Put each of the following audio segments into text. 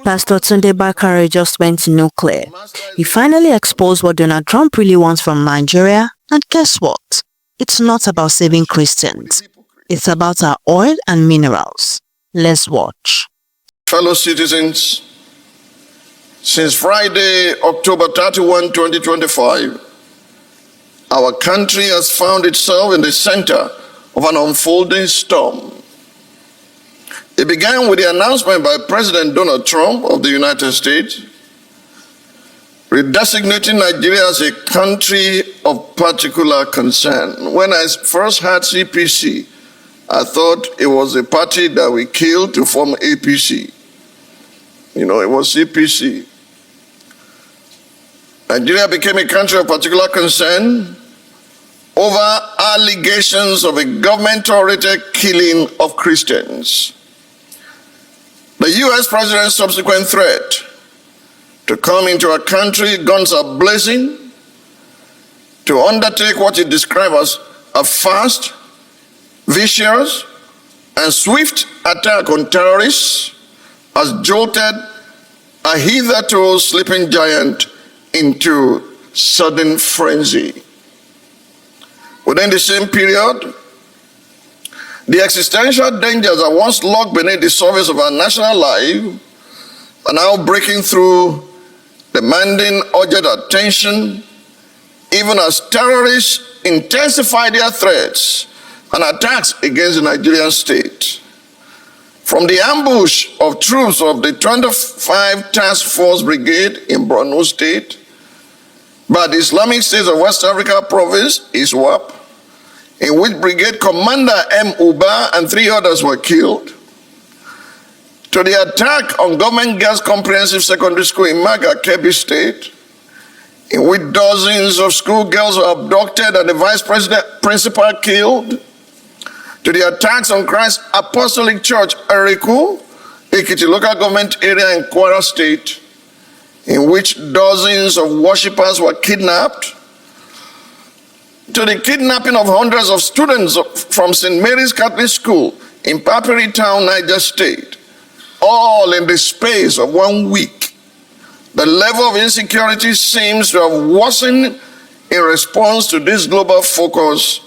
Pastor Tunde Bakare just went nuclear. He finally exposed what Donald Trump really wants from Nigeria. And guess what? It's not about saving Christians. It's about our oil and minerals. Let's watch. Fellow citizens, since Friday, October 31, 2025, our country has found itself in the center of an unfolding storm. It began with the announcement by President Donald Trump of the United States, redesignating Nigeria as a country of particular concern. When I first heard CPC, I thought it was a party that we killed to form APC. You know, it was CPC. Nigeria became a country of particular concern over allegations of a government-oriented killing of Christians. The U.S. president's subsequent threat to come into our country, guns are blazing, to undertake what he described as a fast, vicious, and swift attack on terrorists has jolted a hitherto sleeping giant into sudden frenzy. Within the same period, the existential dangers that once lurked beneath the surface of our national life are now breaking through, demanding urgent attention, even as terrorists intensify their threats and attacks against the Nigerian state. From the ambush of troops of the 25 Task Force Brigade in Borno State by the Islamic State of West Africa Province, ISWAP, in which Brigade Commander M. Uba and 3 others were killed, to the attack on Government Girls Comprehensive Secondary School in Maga, Kebbi State, in which dozens of schoolgirls were abducted and the vice principal killed, to the attacks on Christ Apostolic Church, Eriku, Ekiti local government area in Kwara State, in which dozens of worshippers were kidnapped, to the kidnapping of hundreds of students from St. Mary's Catholic School in Papiri Town, Niger State, all in the space of 1 week. The level of insecurity seems to have worsened in response to this global focus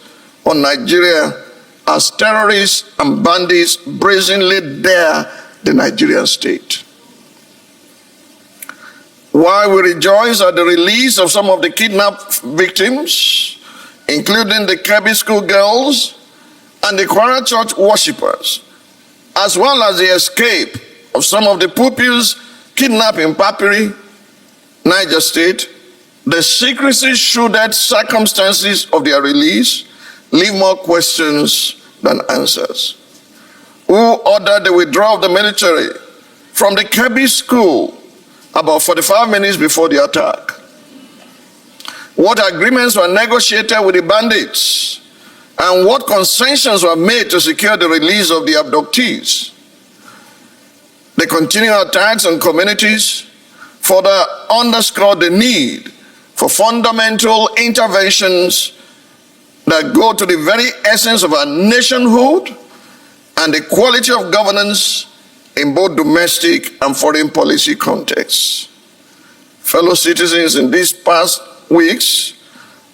on Nigeria as terrorists and bandits brazenly dare the Nigerian state. While we rejoice at the release of some of the kidnapped victims, including the Kebbi school girls and the Kwara church worshippers, as well as the escape of some of the pupils kidnapped in Papiri, Niger State, the secrecy-shrouded circumstances of their release leave more questions than answers. Who ordered the withdrawal of the military from the Kebbi school about 45 minutes before the attack? What agreements were negotiated with the bandits? And what concessions were made to secure the release of the abductees? The continuing attacks on communities further underscore the need for fundamental interventions that go to the very essence of our nationhood and the quality of governance in both domestic and foreign policy contexts. Fellow citizens, in these past weeks,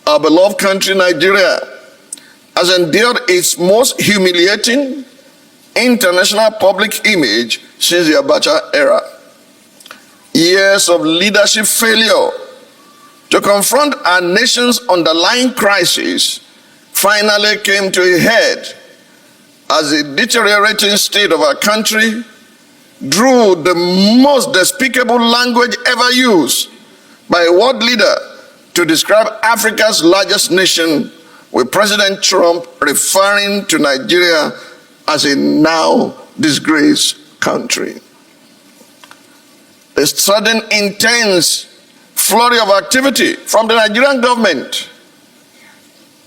our beloved country, Nigeria, has endured its most humiliating international public image since the Abacha era. Years of leadership failure to confront our nation's underlying crisis finally came to a head as the deteriorating state of our country drew the most despicable language ever used by a world leader to describe Africa's largest nation, with President Trump referring to Nigeria as a now disgraced country. The sudden intense flurry of activity from the Nigerian government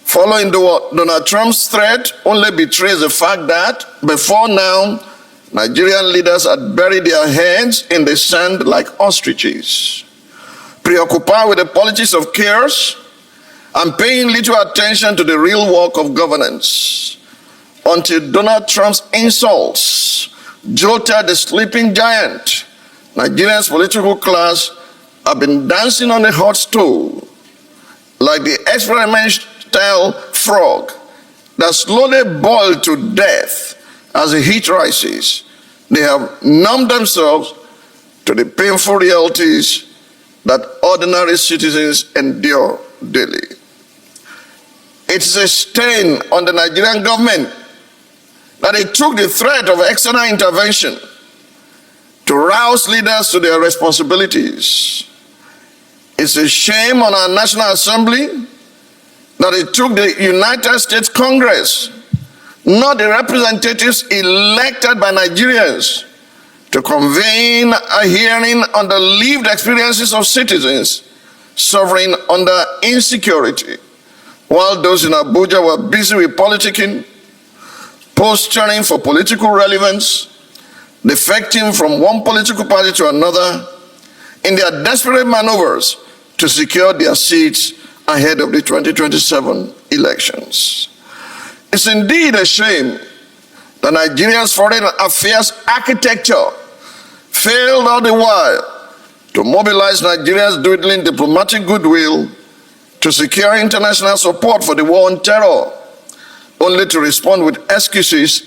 following Donald Trump's threat only betrays the fact that before now, Nigerian leaders had buried their heads in the sand like ostriches, preoccupied with the politics of chaos and paying little attention to the real work of governance, until Donald Trump's insults jolted the sleeping giant Nigeria's political class have been dancing on a hot stove like the experimental frog that slowly boiled to death as the heat rises. They have numbed themselves to the painful realities that ordinary citizens endure daily. It's a stain on the Nigerian government that it took the threat of external intervention to rouse leaders to their responsibilities. It's a shame on our National Assembly that it took the United States Congress, not the representatives elected by Nigerians, to convene a hearing on the lived experiences of citizens suffering under insecurity, while those in Abuja were busy with politicking, posturing for political relevance, defecting from one political party to another in their desperate maneuvers to secure their seats ahead of the 2027 elections. It's indeed a shame that Nigeria's foreign affairs architecture failed all the while to mobilize Nigeria's dwindling diplomatic goodwill to secure international support for the war on terror, only to respond with excuses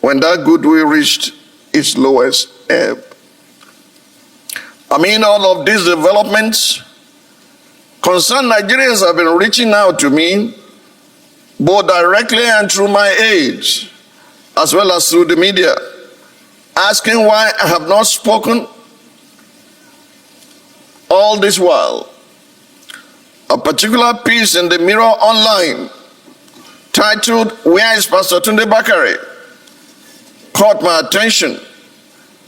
when that goodwill reached its lowest ebb. Amid all of these developments, concerned Nigerians have been reaching out to me, both directly and through my aides, as well as through the media, asking why I have not spoken all this while. A particular piece in the Mirror Online, titled, "Where is Pastor Tunde Bakare?" caught my attention.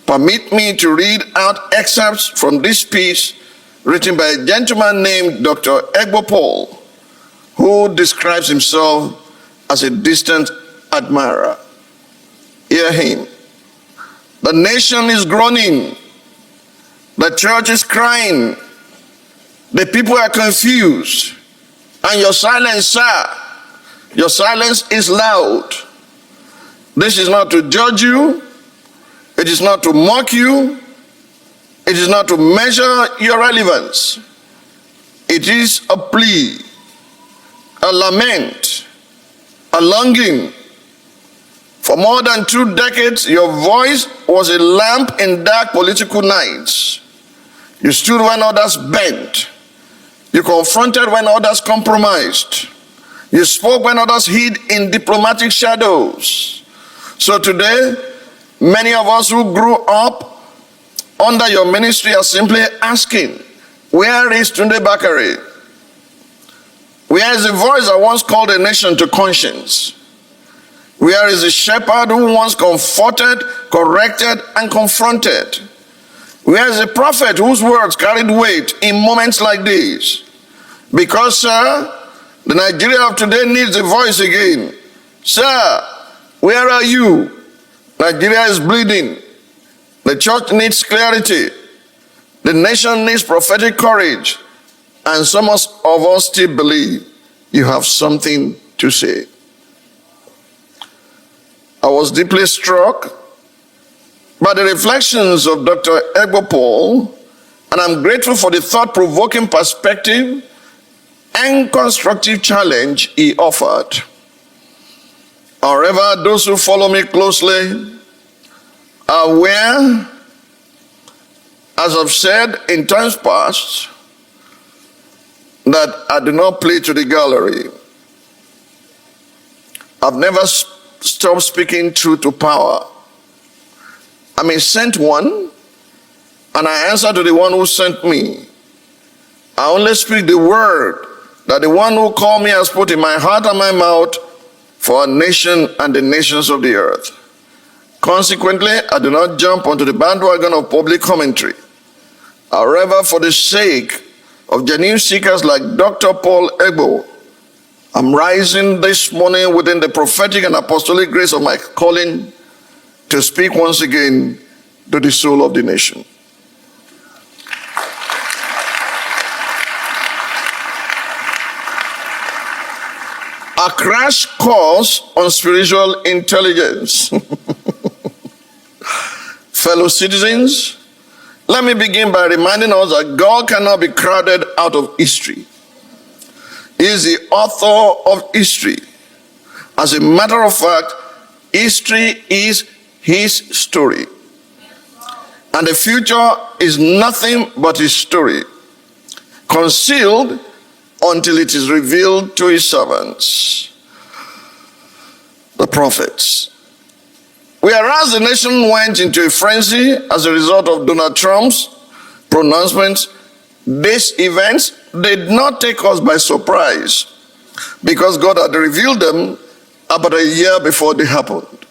Permit me to read out excerpts from this piece written by a gentleman named Dr. Egbo Paul, who describes himself as a distant admirer. Hear him. The nation is groaning. The church is crying. The people are confused. And your silence, sir, your silence is loud. This is not to judge you. It is not to mock you. It is not to measure your relevance. It is a plea, a lament, a longing. For more than 2 decades, your voice was a lamp in dark political nights. You stood when others bent. You confronted when others compromised. You spoke when others hid in diplomatic shadows. So today, many of us who grew up under your ministry are simply asking, where is Tunde Bakare? Where is the voice that once called a nation to conscience? Where is the shepherd who once comforted, corrected, and confronted? Where is the prophet whose words carried weight in moments like these? Because, sir, the Nigeria of today needs a voice again. Sir, where are you? Nigeria is bleeding. The church needs clarity. The nation needs prophetic courage. And some of us still believe you have something to say. I was deeply struck by the reflections of Dr. Egbo Paul, and I'm grateful for the thought-provoking perspective and constructive challenge he offered. However, those who follow me closely are aware, as I've said in times past, that I do not play to the gallery. I've never stopped speaking truth to power. I'm a sent one, and I answer to the one who sent me. I only speak the word that the one who called me has put in my heart and my mouth for a nation and the nations of the earth. Consequently, I do not jump onto the bandwagon of public commentary. However, for the sake of genuine seekers like Dr. Paul Egbo, I'm rising this morning within the prophetic and apostolic grace of my calling to speak once again to the soul of the nation. A crash course on spiritual intelligence. Fellow citizens, let me begin by reminding us that God cannot be crowded out of history. He is the author of history. As a matter of fact, history is his story. And the future is nothing but his story, concealed until it is revealed to his servants, the prophets. Whereas the nation went into a frenzy as a result of Donald Trump's pronouncements, these events did not take us by surprise because God had revealed them about a year before they happened.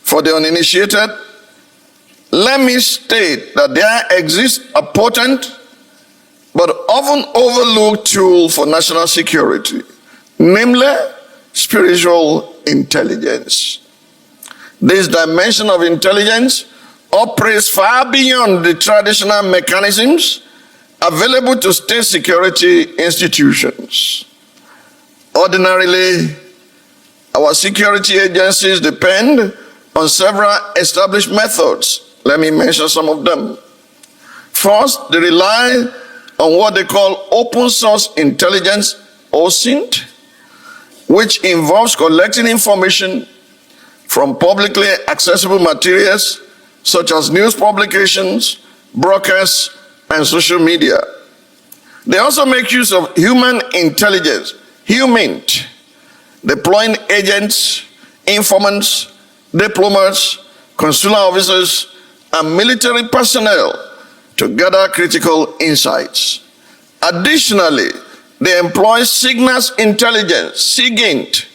For the uninitiated, let me state that there exists a potent but often overlooked tool for national security, namely spiritual intelligence. This dimension of intelligence operates far beyond the traditional mechanisms available to state security institutions. Ordinarily, our security agencies depend on several established methods. Let me mention some of them. First, they rely on what they call open source intelligence, OSINT, which involves collecting information from publicly accessible materials such as news publications, broadcasts, and social media. They also make use of human intelligence, HUMINT, deploying agents, informants, diplomats, consular officers, and military personnel to gather critical insights. Additionally, they employ signals intelligence, SIGINT,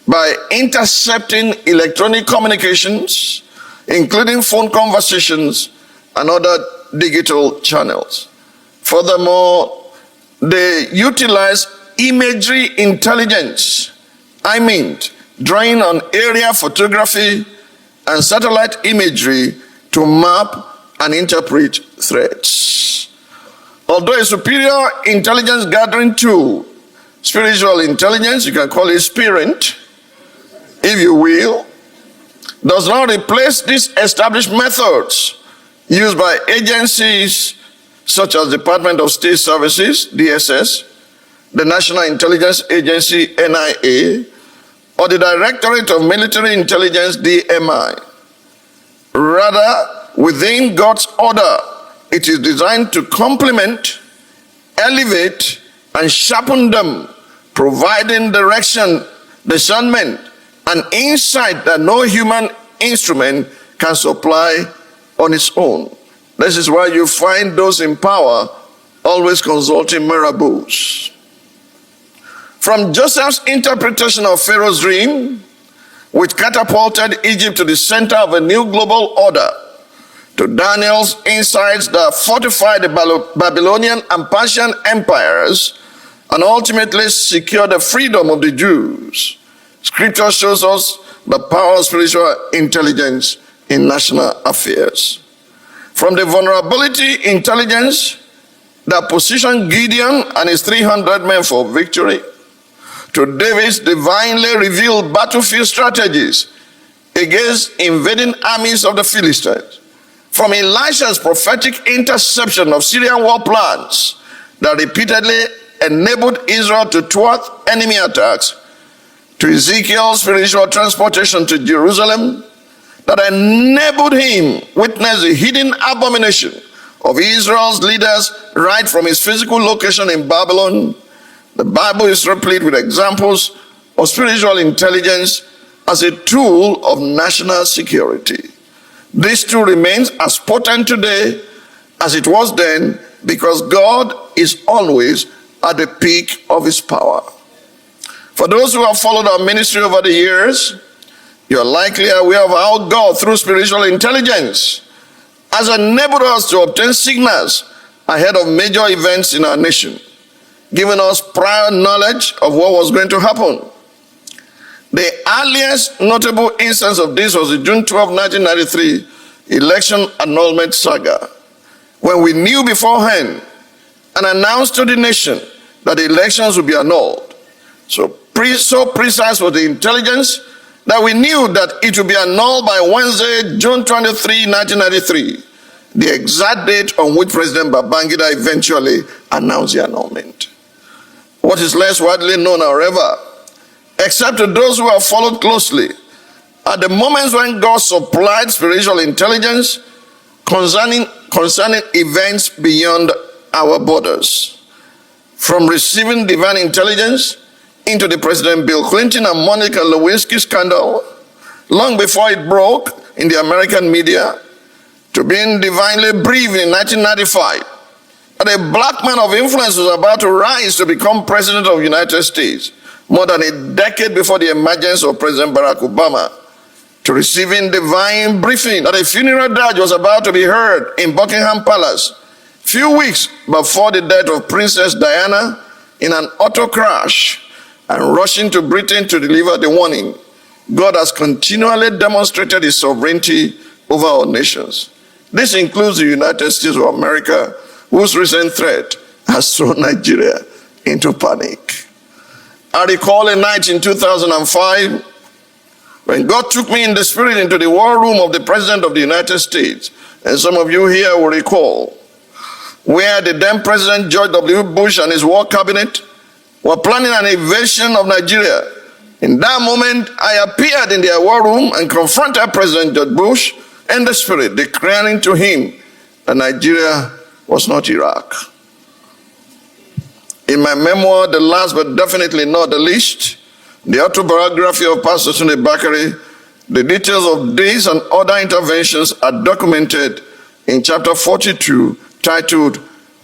by intercepting electronic communications, including phone conversations and other digital channels. Furthermore, they utilize imagery intelligence, drawing on aerial photography and satellite imagery to map and interpret threats. Although a superior intelligence gathering tool, spiritual intelligence, you can call it SPIRIT, if you will, does not replace these established methods used by agencies such as Department of State Services, DSS, the National Intelligence Agency, NIA, or the Directorate of Military Intelligence, DMI. Rather, within God's order, it is designed to complement, elevate, and sharpen them, providing direction, discernment, and insight that no human instrument can supply on its own. This is why you find those in power always consulting marabouts. From Joseph's interpretation of Pharaoh's dream, which catapulted Egypt to the center of a new global order, to Daniel's insights that fortified the Babylonian and Persian empires and ultimately secured the freedom of the Jews, Scripture shows us the power of spiritual intelligence in national affairs. From the vulnerability intelligence that positioned Gideon and his 300 men for victory, to David's divinely revealed battlefield strategies against invading armies of the Philistines, from Elisha's prophetic interception of Syrian war plans that repeatedly enabled Israel to thwart enemy attacks, to Ezekiel's spiritual transportation to Jerusalem that enabled him witness the hidden abomination of Israel's leaders right from his physical location in Babylon. The Bible is replete with examples of spiritual intelligence as a tool of national security. This tool remains as potent today as it was then because God is always at the peak of his power. For those who have followed our ministry over the years, you're likely aware of how God, through spiritual intelligence, has enabled us to obtain signals ahead of major events in our nation, giving us prior knowledge of what was going to happen. The earliest notable instance of this was the June 12, 1993 election annulment saga, when we knew beforehand and announced to the nation that the elections would be annulled. So precise was the intelligence that we knew that it would be annulled by Wednesday, June 23, 1993, the exact date on which President Babangida eventually announced the annulment. What is less widely known, however, except to those who have followed closely, are the moments when God supplied spiritual intelligence concerning events beyond our borders. From receiving divine intelligence into the President Bill Clinton and Monica Lewinsky scandal, long before it broke in the American media, to being divinely briefed in 1995 that a black man of influence was about to rise to become President of the United States, more than a decade before the emergence of President Barack Obama, to receiving divine briefing that a funeral dirge was about to be heard in Buckingham Palace, few weeks before the death of Princess Diana in an auto crash, and rushing to Britain to deliver the warning. God has continually demonstrated his sovereignty over our nations. This includes the United States of America, whose recent threat has thrown Nigeria into panic. I recall a night in 2005 when God took me in the spirit into the war room of the President of the United States, and some of you here will recall, where the then President George W. Bush and his war cabinet were planning an invasion of Nigeria. In that moment, I appeared in their war room and confronted President George Bush in the spirit, declaring to him that Nigeria was not Iraq. In my memoir, the last but definitely not the least, the autobiography of Pastor Tunde Bakare, the details of these and other interventions are documented in chapter 42, titled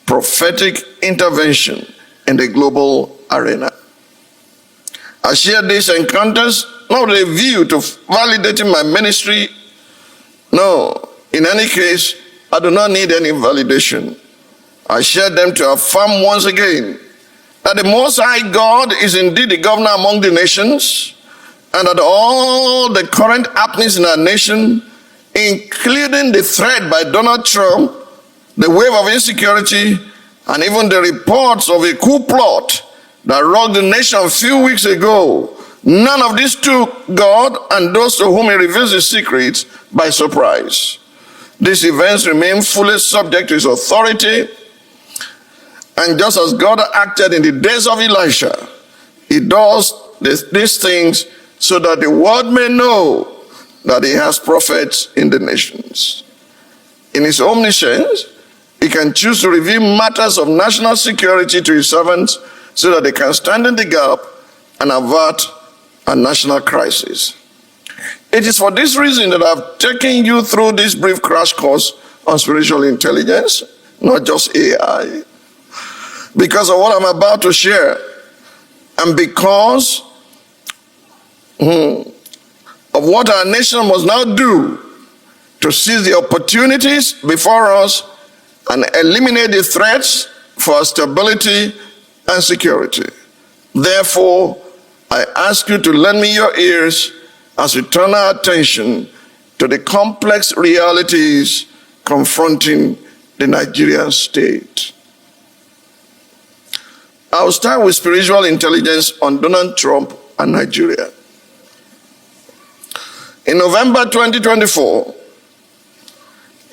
Prophetic Intervention in the Global Arena. I share these encounters not with a view to validating my ministry. No, in any case, I do not need any validation. I share them to affirm once again that the Most High God is indeed the governor among the nations, and that all the current happenings in our nation, including the threat by Donald Trump, the wave of insecurity, and even the reports of a coup plot that rocked the nation a few weeks ago, none of these took God and those to whom he reveals his secrets by surprise. These events remain fully subject to his authority, and just as God acted in the days of Elisha, he does these things so that the world may know that he has prophets in the nations. In his omniscience, he can choose to reveal matters of national security to his servants so that they can stand in the gap and avert a national crisis. It is for this reason that I've taken you through this brief crash course on spiritual intelligence, not just AI, because of what I'm about to share, and because of what our nation must now do to seize the opportunities before us and eliminate the threats for our stability and security. Therefore, I ask you to lend me your ears as we turn our attention to the complex realities confronting the Nigerian state. I'll start with spiritual intelligence on Donald Trump and Nigeria. In November 2024,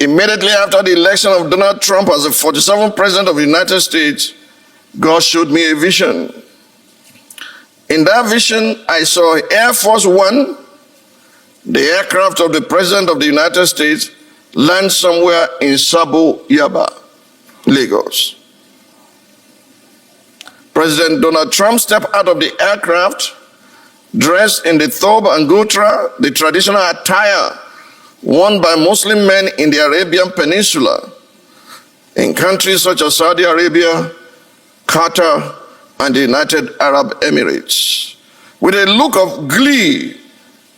immediately after the election of Donald Trump as the 47th President of the United States, God showed me a vision. In that vision, I saw Air Force One, the aircraft of the President of the United States, land somewhere in Sabo, Yaba, Lagos. President Donald Trump stepped out of the aircraft, dressed in the thobe and gutra, the traditional attire worn by Muslim men in the Arabian Peninsula, in countries such as Saudi Arabia, Qatar, and the United Arab Emirates. With a look of glee,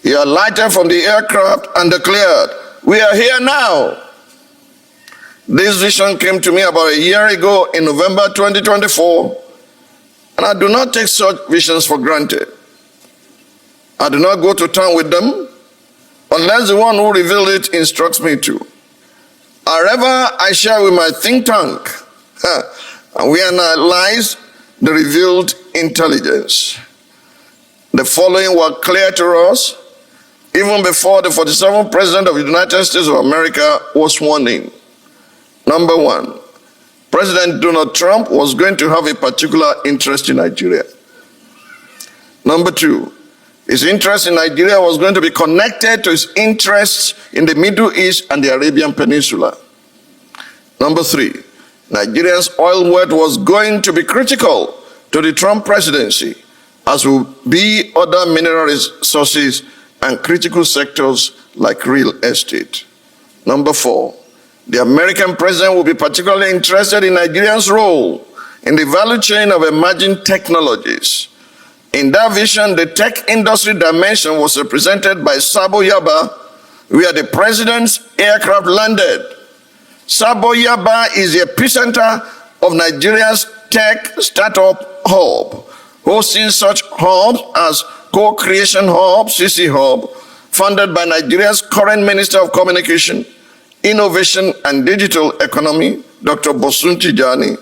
he alighted from the aircraft and declared, "We are here now." This vision came to me about a year ago in November 2024, and I do not take such visions for granted. I do not go to town with them unless the one who revealed it instructs me to. However, I share with my think tank, and we analyze the revealed intelligence. The following were clear to us even before the 47th President of the United States of America was sworn in. Number one, President Donald Trump was going to have a particular interest in Nigeria. Number two, his interest in Nigeria was going to be connected to his interests in the Middle East and the Arabian Peninsula. Number three, Nigeria's oil wealth was going to be critical to the Trump presidency, as will be other mineral resources and critical sectors like real estate. Number four, the American president will be particularly interested in Nigeria's role in the value chain of emerging technologies. In that vision, the tech industry dimension was represented by Sabo Yaba, where the president's aircraft landed. Sabo Yaba is the epicenter of Nigeria's tech startup hub, hosting such hubs as Co-Creation Hub, CC Hub, funded by Nigeria's current Minister of Communication, Innovation and Digital Economy, Dr. Bosun Tijani.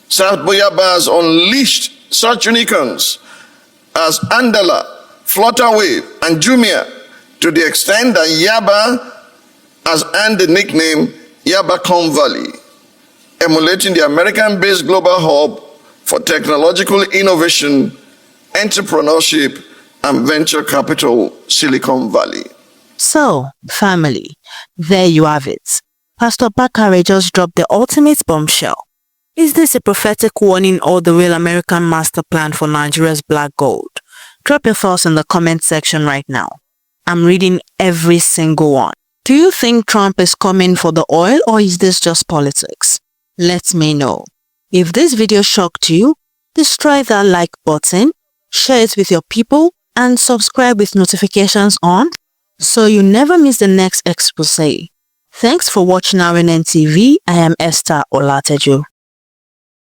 Sabo Yaba has unleashed such unicorns as Andala, Flutterwave, and Jumia, to the extent that Yaba has earned the nickname Yabacon Valley, emulating the American-based global hub for technological innovation, entrepreneurship, and venture capital, Silicon Valley. So, family, there you have it. Pastor Bakare just dropped the ultimate bombshell. Is this a prophetic warning or the real American master plan for Nigeria's black gold? Drop your thoughts in the comment section right now. I'm reading every single one. Do you think Trump is coming for the oil, or is this just politics? Let me know. If this video shocked you, destroy that like button, share it with your people, and subscribe with notifications on so you never miss the next expose. Thanks for watching RNN TV. I am Esther Olateju.